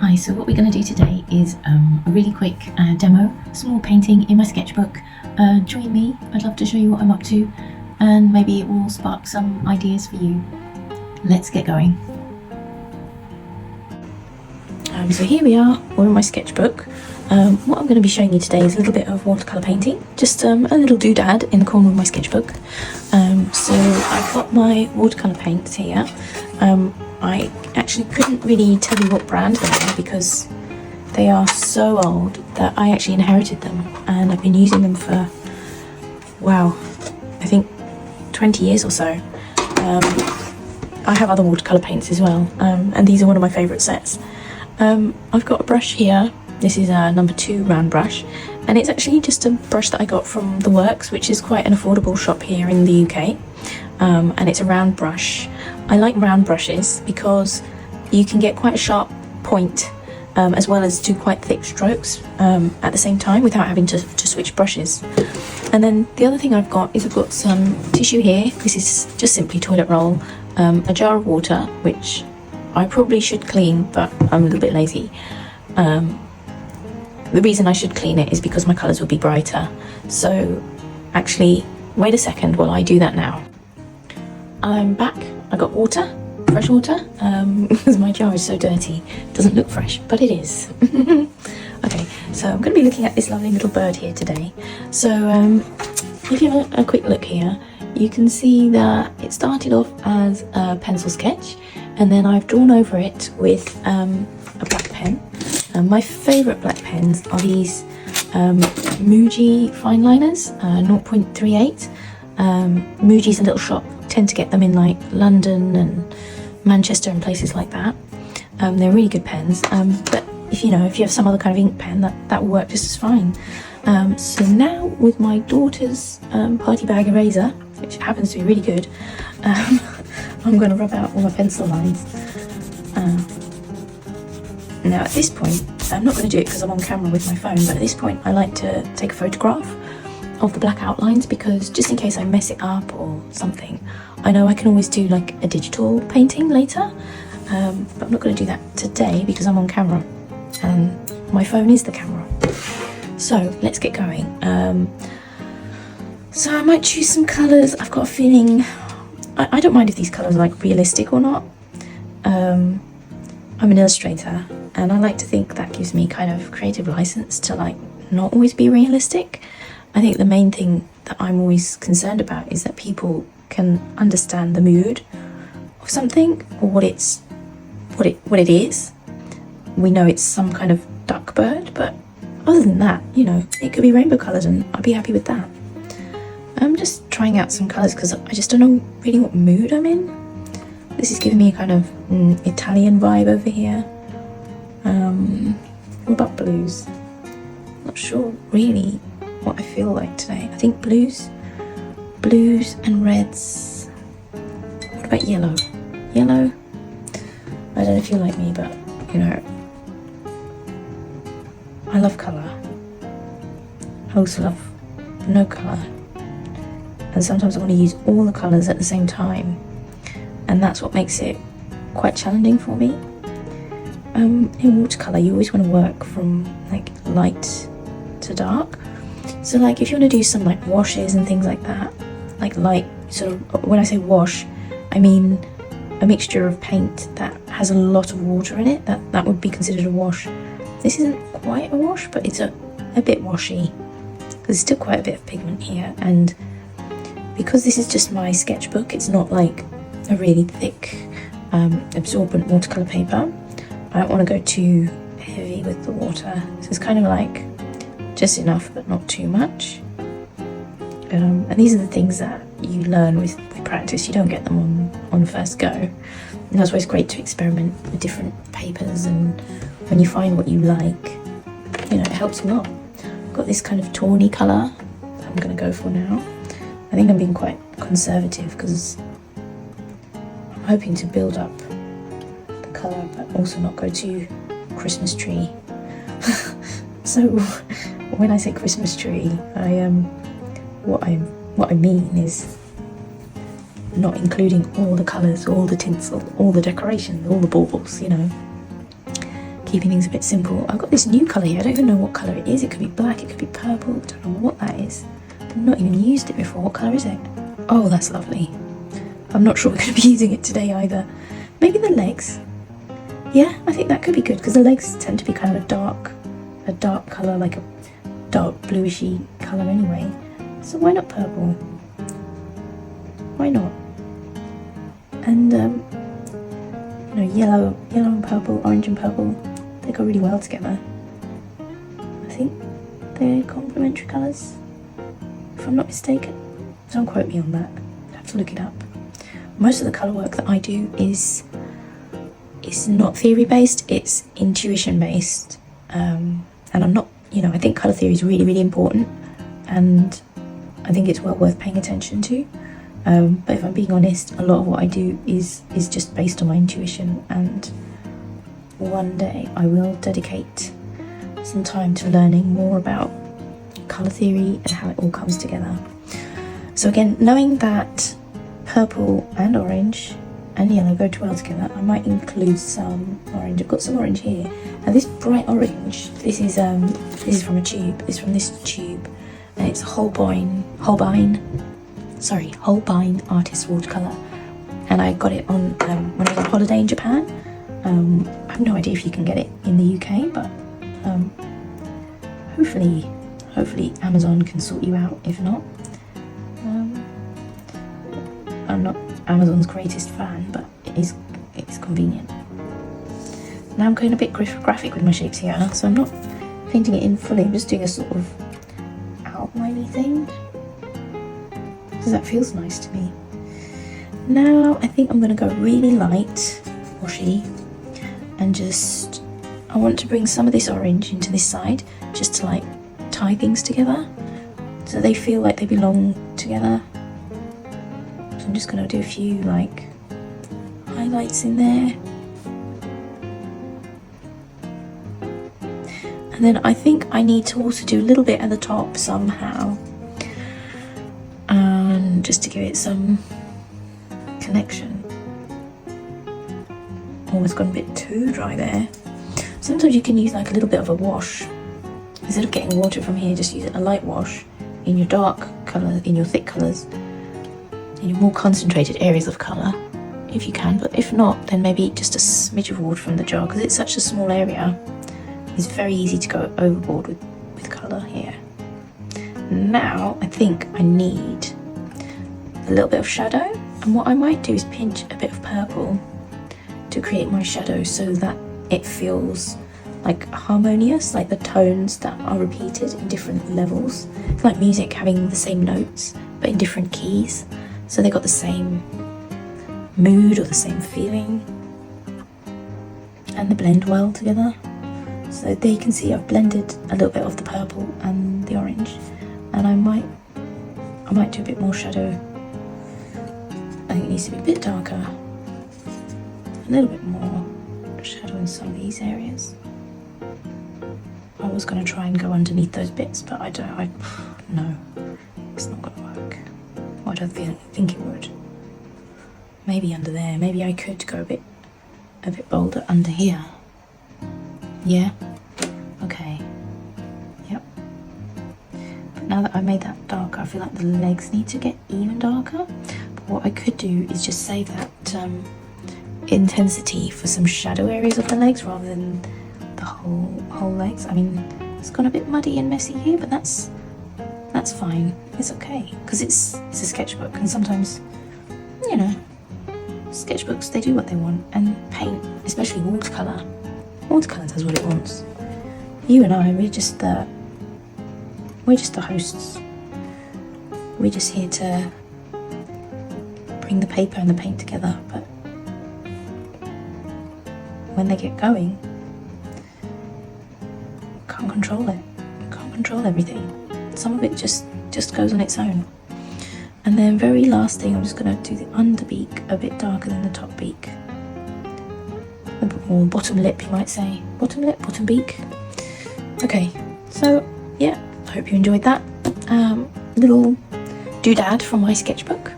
Hi, so what we're going to do today is a really quick demo, small painting in my sketchbook. Join me, I'd love to show you what I'm up to, and maybe it will spark some ideas for you. Let's get going. So here we are, we're in my sketchbook. What I'm going to be showing you today is a little bit of watercolour painting, just a little doodad in the corner of my sketchbook. So I've got my watercolour paints here. I actually couldn't really tell you what brand they are because they are so old that I actually inherited them, and I've been using them for, wow, I think 20 years or so. I have other watercolour paints as well, and these are one of my favourite sets. I've got a brush here. This is a number 2 round brush, and it's actually just a brush that I got from The Works, which is quite an affordable shop here in the UK. And it's a round brush. I like round brushes because you can get quite a sharp point as well as do quite thick strokes at the same time without having to switch brushes. And then the other thing I've got is I've got some tissue here. This is just simply toilet roll, a jar of water, which I probably should clean, but I'm a little bit lazy. The reason I should clean it is because my colours will be brighter. So actually, wait a second while I do that now. I'm back. I got water, fresh water, because my jar is so dirty. It doesn't look fresh, but it is. Okay, so I'm going to be looking at this lovely little bird here today. So if you have a quick look here, you can see that it started off as a pencil sketch, and then I've drawn over it with a black pen. My favourite black pens are these Muji fine liners, 0.38. Muji's a little shop, tend to get them in like London and Manchester and places like that. They're really good pens, but if you have some other kind of ink pen, that will work just as fine. So now with my daughter's party bag eraser, which happens to be really good, I'm going to rub out all my pencil lines. Now at this point, I'm not going to do it because I'm on camera with my phone, but at this point I like to take a photograph of the black outlines, because just in case I mess it up or something, I know I can always do like a digital painting later, but I'm not going to do that today because I'm on camera and my phone is the camera. So let's get going. So I might choose some colours. I've got a feeling, I don't mind if these colours are like realistic or not. I'm an illustrator and I like to think that gives me kind of creative license to like not always be realistic. I think the main thing that I'm always concerned about is that people can understand the mood of something or what it is. We know it's some kind of duck bird, but other than that, it could be rainbow colours and I'd be happy with that. I'm just trying out some colours because I just don't know really what mood I'm in. This is giving me a kind of Italian vibe over here. What about blues? Not sure really what I feel like today. I think blues and reds. What about yellow? Yellow? I don't know if you're like me, but I love colour. I also love no colour. And sometimes I want to use all the colours at the same time. And that's what makes it quite challenging for me. In watercolour, you always want to work from like light to dark. So like if you want to do some like washes and things like that, like light sort of, when I say wash, I mean a mixture of paint that has a lot of water in it, that would be considered a wash. This isn't quite a wash, but it's a bit washy because there's still quite a bit of pigment here, and because this is just my sketchbook, it's not like a really thick absorbent watercolour paper. I don't want to go too heavy with the water, so it's kind of like just enough but not too much. And these are the things that you learn with practice. You don't get them on first go, and that's why it's great to experiment with different papers, and when you find what you like, it helps a lot. I've got this kind of tawny colour that I'm going to go for now. I think I'm being quite conservative because I'm hoping to build up the colour but also not go too Christmas tree. So when I say Christmas tree, what I mean is not including all the colours, all the tinsel, all the decorations, all the baubles, keeping things a bit simple. I've got this new colour here. I don't even know what colour it is. It could be black, it could be purple. I don't know what that is. I've not even used it before. What colour is it? Oh, that's lovely. I'm not sure we're going to be using it today either. Maybe the legs. Yeah, I think that could be good because the legs tend to be kind of a dark colour, like a dark bluishy colour anyway. So why not purple? Why not? And you know, yellow and purple, orange and purple, they go really well together. I think they're complementary colours, if I'm not mistaken. Don't quote me on that. I'd have to look it up. Most of the colour work that I do is not theory based, it's intuition based. And I'm not, you know, I think colour theory is really, really important, and I think it's well worth paying attention to. But if I'm being honest, a lot of what I do is just based on my intuition, and one day I will dedicate some time to learning more about colour theory and how it all comes together. So again, knowing that purple and orange and yellow go well together, I might include some orange. I've got some orange here. Now this bright orange, this is from a tube. This is from this tube, and it's Holbein Artist Watercolour, and I got it on when I was on holiday in Japan. I have no idea if you can get it in the UK, but hopefully Amazon can sort you out. If not, I'm not Amazon's greatest fan, but it's convenient. Now I'm going a bit graphic with my shapes here, so I'm not painting it in fully. I'm just doing a sort of outliney thing, because that feels nice to me. Now I think I'm going to go really light washy, and I want to bring some of this orange into this side, just to like tie things together so they feel like they belong together. So I'm just going to do a few like highlights in there. And then I think I need to also do a little bit at the top somehow, just to give it some connection. Oh, it's gone a bit too dry there. Sometimes you can use like a little bit of a wash. Instead of getting water from here, just use a light wash in your dark colour, in your thick colours, in your more concentrated areas of colour, if you can. But if not, then maybe just a smidge of water from the jar, because it's such a small area. It's very easy to go overboard with colour here. Now I think I need a little bit of shadow, and what I might do is pinch a bit of purple to create my shadow so that it feels like harmonious, like the tones that are repeated in different levels. It's like music having the same notes but in different keys, so they got the same mood or the same feeling, and they blend well together. So there you can see I've blended a little bit of the purple and the orange, and I might do a bit more shadow. I think it needs to be a bit darker, a little bit more shadow in some of these areas. I was going to try and go underneath those bits, but no, it's not going to work. Well, I don't think it would. Maybe under there. Maybe I could go a bit bolder under here. Yeah. Okay. Yep. But now that I've made that darker, I feel like the legs need to get even darker. But what I could do is just save that intensity for some shadow areas of the legs rather than the whole legs. I mean, it's gone a bit muddy and messy here, but that's fine. It's okay, because it's a sketchbook, and sometimes, you know, sketchbooks, they do what they want, and paint, especially watercolour does what it wants. You and I, we're just the hosts. We're just here to bring the paper and the paint together, but when they get going, can't control it. Can't control everything. Some of it just goes on its own. And then very last thing, I'm just going to do the underbeak a bit darker than the top beak. Or bottom lip, you might say. Bottom lip, bottom beak. Okay, so yeah, I hope you enjoyed that little doodad from my sketchbook.